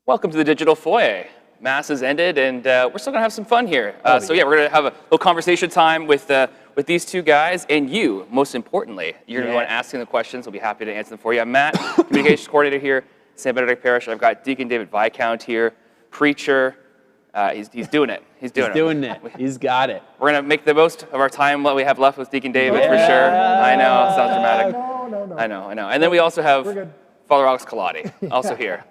Welcome to the Digital Foyer. Mass has ended, and we're still going to have some fun here. So yeah, we're going to have a little conversation time with these two guys, and you, most importantly. You're going to be the one asking the questions. We'll be happy to answer them for you. I'm Matt, Communications Coordinator here, St. Benedict Parish. I've got Deacon David Viscount here, preacher. He's doing it. He's doing it. He's got it. We're going to make the most of our time, what we have left with Deacon David, for sure. I know, it sounds dramatic. No. I know. And then we also have Father Alex Colati, also here.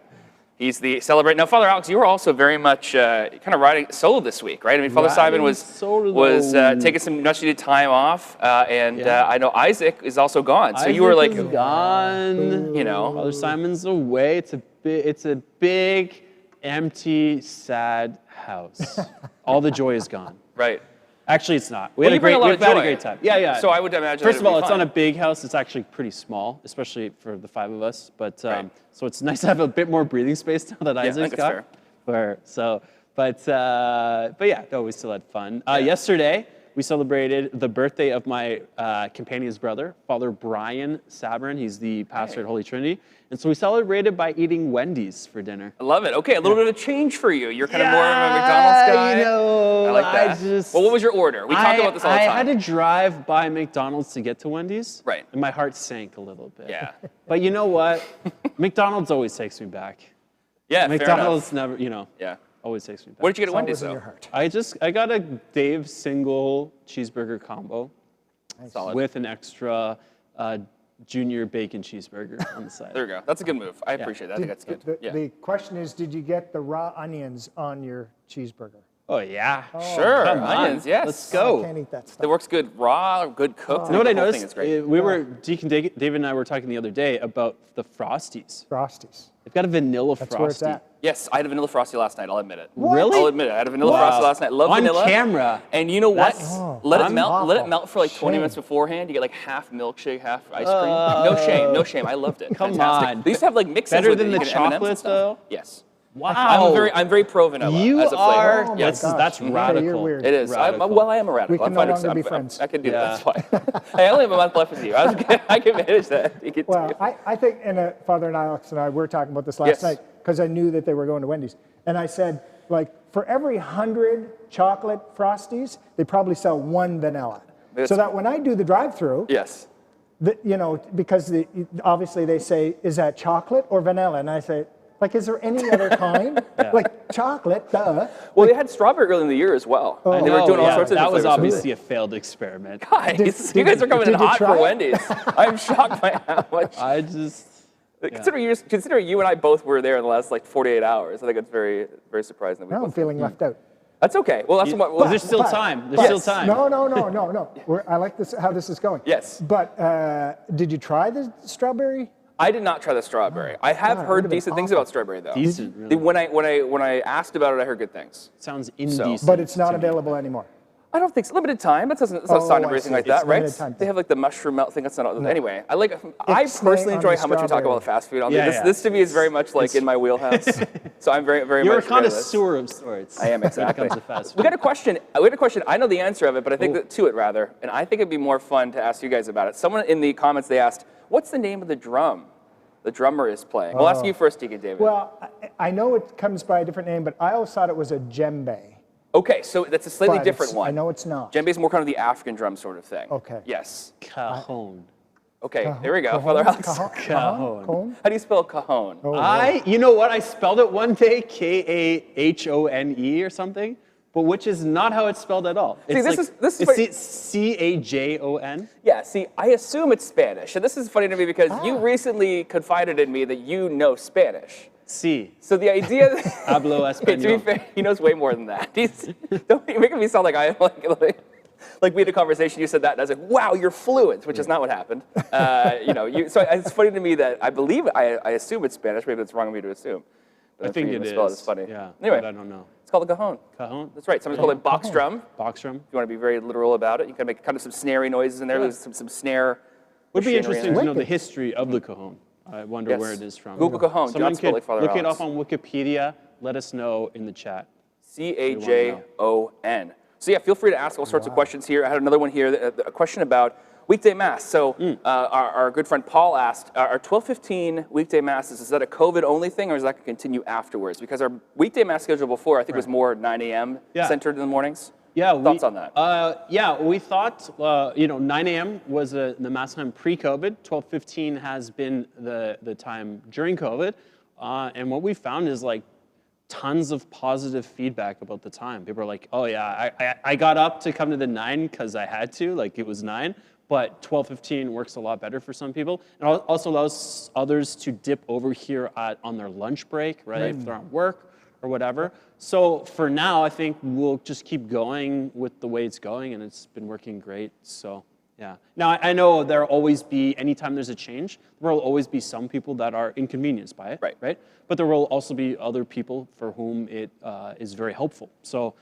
He's the celebrate. Now, Father Alex, you were also very much kind of riding solo this week, right? I mean, Father Simon was taking some much needed time off, and I know Isaac is also gone. So you were like, gone. You know, Father Simon's away. It's a big, empty, sad house. All the joy is gone. Right. Actually, it's not. We've had a great time. Yeah. So I would imagine. First of all, it's not a big house. It's actually pretty small, especially for the five of us. But so it's nice to have a bit more breathing space now that Isaac's got. But yeah, no, we still had fun. Yesterday, we celebrated the birthday of my companion's brother, Father Brian Sabrin. He's the pastor at Holy Trinity. And so we celebrated by eating Wendy's for dinner. I love it. Okay, a little bit of change for you. You're kind of more of a McDonald's guy. You know, I like that. Well, what was your order? We talk about this all the time. I had to drive by McDonald's to get to Wendy's. Right. And my heart sank a little bit. Yeah. But you know what? McDonald's always takes me back. Yeah, McDonald's never, always takes me back. What did you get at Wendy's, though? I got a Dave's single cheeseburger combo with an extra junior bacon cheeseburger on the side. There we go. That's a good move. I appreciate that. I think that's good. The question is, did you get the raw onions on your cheeseburger? Oh, yeah. Sure. Come onions, on. yes. Let's go. I can't eat that stuff. It works good raw, good cooked. You know what I the whole noticed? thing is great. We were, Deacon David and I were talking the other day about the Frosties. Frosties. They've got a vanilla Frosty. That's where it's at. Yes, I had a vanilla frosty last night. I'll admit it. What? Really? I'll admit it. I had a vanilla frosty last night. Love vanilla. On camera. And you know what? Let it melt. awful. Let it melt for like 20 minutes beforehand. You get like half milkshake, half ice cream. No shame. I loved it. Come Fantastic. on. They used to have like mixes Better with than it. the You can M&Ms and chocolate, stuff. though? Yes. Wow. I'm very pro vanilla You as a flavor. are. Oh Yes. my gosh. That's radical. You're weird. It is. I am a radical. We can no longer be I'm friends. I can do that. That's fine. I only have a month left with you. I can manage that. Well, I think, and Father and Alex and I were talking about this last night because I knew that they were going to Wendy's. And I said, like, for every 100 chocolate Frosties, they probably sell one vanilla. So that when I do the drive-through, yes. Because obviously they say, is that chocolate or vanilla? And I say, like, is there any other kind? Like, chocolate, duh. Well, they had strawberry early in the year as well. They were doing all sorts of That was flavors. obviously a failed experiment. Guys, you guys are coming in hot for Wendy's. I'm shocked by how much. Considering you and I both were there in the last like 48 hours, I think it's very, very surprising. Now I'm feeling left out. That's okay. Well, that's what. There's still time. There's still time. No. I like this. How this is going. Yes. But did you try the strawberry? I did not try the strawberry. I have heard decent things about strawberry, though. Decent, really. When I asked about it, I heard good things. Sounds indecent. But it's not available anymore. I don't think so. Limited time. That's not sign of anything like that, right? Time. They have like the mushroom melt thing. That's not. No. Anyway, I personally enjoy how much we talk about the fast food on there. This to me is very much like in my wheelhouse. So I'm very much. You're a connoisseur of sorts. I am exactly. When it comes to fast food. We got a question. I know the answer of it, but I think and I think it'd be more fun to ask you guys about it. Someone in the comments they asked, "What's the name of the drum the drummer is playing?" We'll ask you first, Deacon David. Well, I know it comes by a different name, but I always thought it was a djembe. Okay, so that's a slightly different one. I know it's not. Djembe is more kind of the African drum sort of thing. Okay. Yes. Cajon. Okay, there we go. Father Alex. Cajon. How do you spell cajon? You know what? I spelled it one day, Kahone or something, but which is not how it's spelled at all. It's Cajon. Yeah, see, I assume it's Spanish. And this is funny to me because you recently confided in me that you know Spanish. Sí. So the idea that Hablo español. To be fair, he knows way more than that. Don't be making me sound like I like we had a conversation. You said that, and I was like, "Wow, you're fluent," which is not what happened. So it's funny to me that I assume it's Spanish. Maybe it's wrong of me to assume. But I think it is. It's funny. Yeah. Anyway, but I don't know. It's called a cajon. Cajon. That's right. Sometimes called it box drum. Box drum. If you want to be very literal about it, you can make kind of some snarey noises in there. There's some snare. Would be machinery interesting to know the history of the cajon. I wonder where it is from. Google cajon. Someone could like look it up on Wikipedia. Let us know in the chat. Cajon. So yeah, feel free to ask all sorts of questions here. I had another one here, a question about weekday mass. So our good friend Paul asked, are 12:15 weekday masses, is that a COVID-only thing, or is that going to continue afterwards? Because our weekday mass schedule before, I think, was more 9 a.m. centered in the mornings. Yeah. Thoughts on that? We thought, 9 a.m. was the mass time pre-COVID. 12:15 has been the time during COVID. And what we found is like tons of positive feedback about the time. People are like, oh yeah, I got up to come to the 9 because I had to, like it was 9, but 12:15 works a lot better for some people. And also allows others to dip over here on their lunch break, right? If they're at work or whatever. So for now, I think we'll just keep going with the way it's going, and it's been working great, so. Yeah. Now, I know there'll always be, anytime there's a change, there will always be some people that are inconvenienced by it, right? But there will also be other people for whom it is very helpful. So,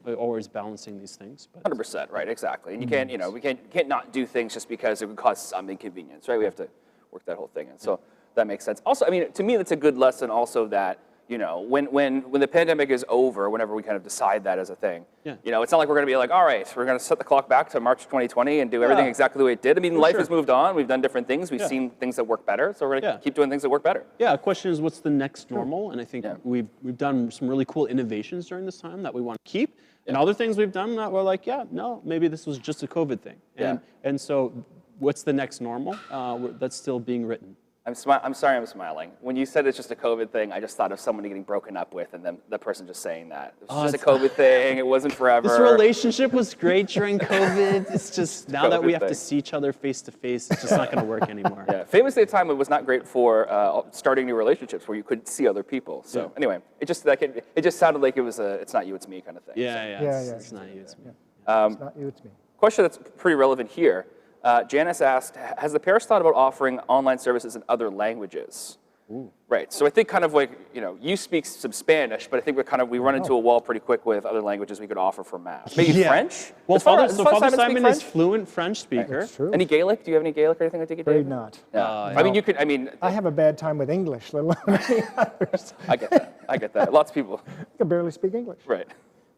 always balancing these things. 100%, right, exactly. And you can't, we can't not do things just because it would cause some inconvenience, right? We have to work that whole thing in. So that makes sense. Also, I mean, to me, that's a good lesson also that, when the pandemic is over, whenever we kind of decide that as a thing, it's not like we're going to be like, all right, we're going to set the clock back to March 2020 and do everything exactly the way it did. I mean, life has moved on. We've done different things. We've seen things that work better. So we're going to keep doing things that work better. Yeah, the question is, what's the next normal? And I think we've done some really cool innovations during this time that we want to keep. And other things we've done that we're like, no, maybe this was just a COVID thing. And so what's the next normal? That's still being written. I'm sorry I'm smiling. When you said it's just a COVID thing, I just thought of someone getting broken up with and then the person just saying that. It was just a COVID thing. It wasn't forever. This relationship was great during COVID. It's just now that we have to see each other face to face, it's just not going to work anymore. Yeah, famously at the time, it was not great for starting new relationships where you couldn't see other people. So anyway, it just sounded like it was it's not you, it's me kind of thing. It's not you, it's me. It's not you, it's me. Question that's pretty relevant here. Janice asked, has the parish thought about offering online services in other languages? Ooh. Right, so I think kind of like, you speak some Spanish, but I think we run into a wall pretty quick with other languages we could offer for Mass. Maybe French? Well, Father Simon is fluent French speaker. That's true. Any Gaelic? Do you have any Gaelic or anything like that? Afraid not. No. I mean, I have a bad time with English, let alone any others. I get that. Lots of people. I can barely speak English. Right.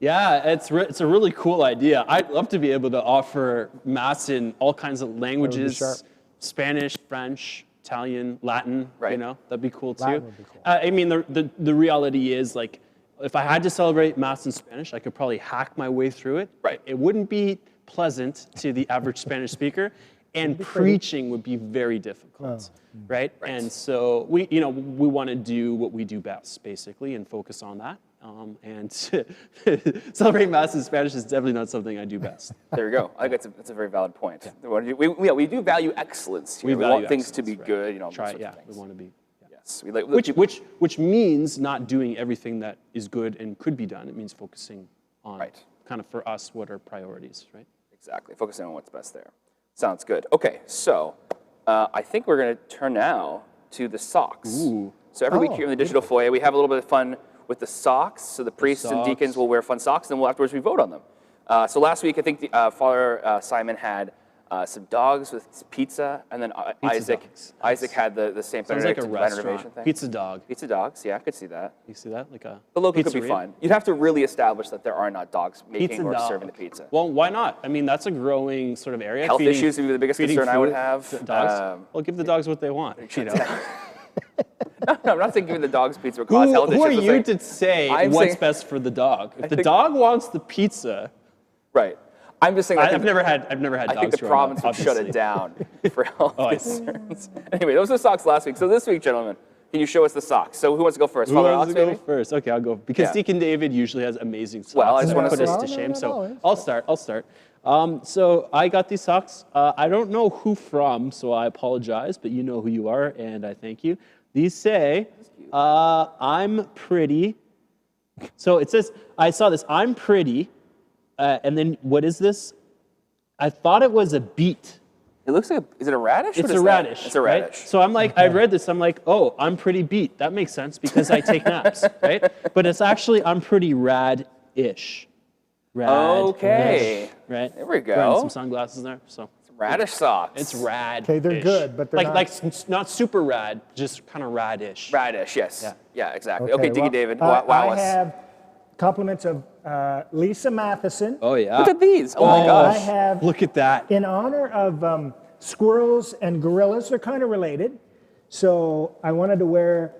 Yeah, it's a really cool idea. I'd love to be able to offer Mass in all kinds of languages, Spanish, French, Italian, Latin, that'd be cool too. Latin would be cool. I mean, the reality is, like, if I had to celebrate Mass in Spanish, I could probably hack my way through it. Right. It wouldn't be pleasant to the average Spanish speaker, and preaching would be very difficult, right? And so we want to do what we do best, basically, and focus on that. And celebrating Mass in Spanish is definitely not something I do best. There you go. I think that's a very valid point. Yeah. We do value excellence here. We want things to be good. We want to be. Yes. Which means not doing everything that is good and could be done. It means focusing on kind of, for us, what are priorities, right? Exactly. Focusing on what's best there. Sounds good. Okay, so I think we're going to turn now to the socks. Ooh. So every week here in the Digital Foyer, we have a little bit of fun with the socks. So the priests and deacons will wear fun socks, and then afterwards we vote on them. So last week, I think Father Simon had some dogs with pizza, and then Isaac had the St. Benedict renovation thing. Pizza dog. Pizza dogs, yeah, I could see that. You see that? Like a the logo could be fun. You'd have to really establish that there are not dogs making or serving the pizza. Well, why not? I mean, that's a growing sort of area. Health issues would be the biggest concern I would have. Dogs? Well, give the dogs what they want. No, I'm not saying giving the dogs pizza would cause health issues. Who are you to say what's best for the dog? If the dog wants the pizza, right? I'm just saying. I've never had dogs. I think the province would shut it down for health concerns. Anyway, those were the socks last week. So this week, gentlemen, can you show us the socks? So who wants to go first? Who wants to go first? Okay, I'll go because Deacon David usually has amazing socks. Well, I just want to put us to shame. So I'll start. So I got these socks. I don't know who from, so I apologize, but you know who you are, and I thank you. These say, I'm pretty. So it says, I saw this, I'm pretty. And then what is this? I thought it was a beet. It looks like, is it a radish? It's a radish. It's a radish. Right? So I'm like, I read this, I'm like, oh, I'm pretty beet. That makes sense because I take naps, right? But it's actually, I'm pretty rad-ish. Okay. Right? There we go. Wearing some sunglasses there, so. Radish socks. It's rad. Okay, they're good, but they're like not super rad, just kind of radish. Radish, yes. Yeah, exactly. Okay, Deacon David, I wow us. have compliments of Lisa Matheson. Oh, yeah. Look at these. Oh, my gosh. I have, Look at that. in honor of squirrels and gorillas, they're kind of related. So I wanted to wear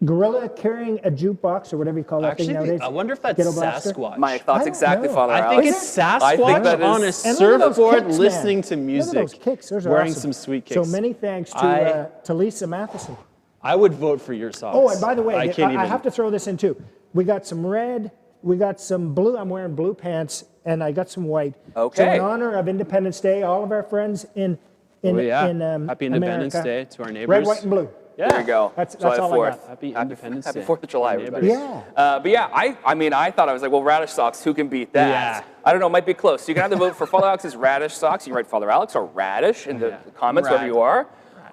gorilla carrying a jukebox or whatever you call that thing nowadays. I wonder if that's Ghetto blaster. Sasquatch. My thoughts don't exactly, know. Father I Alex. think it's I think Sasquatch that on a is- And look at those surfboard kicks, man. listening to music. Look at those kicks. Those are wearing awesome. some sweet So kicks. many thanks to Lisa Matheson. I would vote for your socks. Oh, and by the way, I can't even. I have to throw this in too. We got some red, we got some blue. I'm wearing blue pants, and I got some white. Okay. So in honor of Independence Day, all of our friends in Oh, yeah. in Happy Independence America, Day to our neighbors. red, white, and blue. Yeah. There you go. That's July all I 4th. got. Happy Independence Happy Day. 4th of July, Our everybody. neighbors. Yeah. But yeah, I thought, I was like, well, radish socks, who can beat that? Yeah. I don't know, it might be close. So you can either vote for Father Alex's radish socks, you can write Father Alex or radish in the comments, wherever Rad. you are.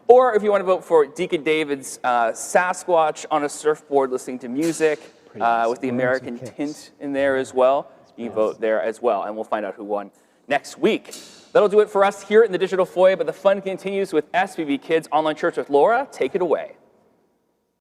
Or if you want to vote for Deacon David's Sasquatch on a surfboard listening to music with the American kicks. tint in there as well, you can vote there as well, and we'll find out who won next week. That'll do it for us here in the Digital Foyer, but the fun continues with SBB Kids Online Church with Laura. Take it away.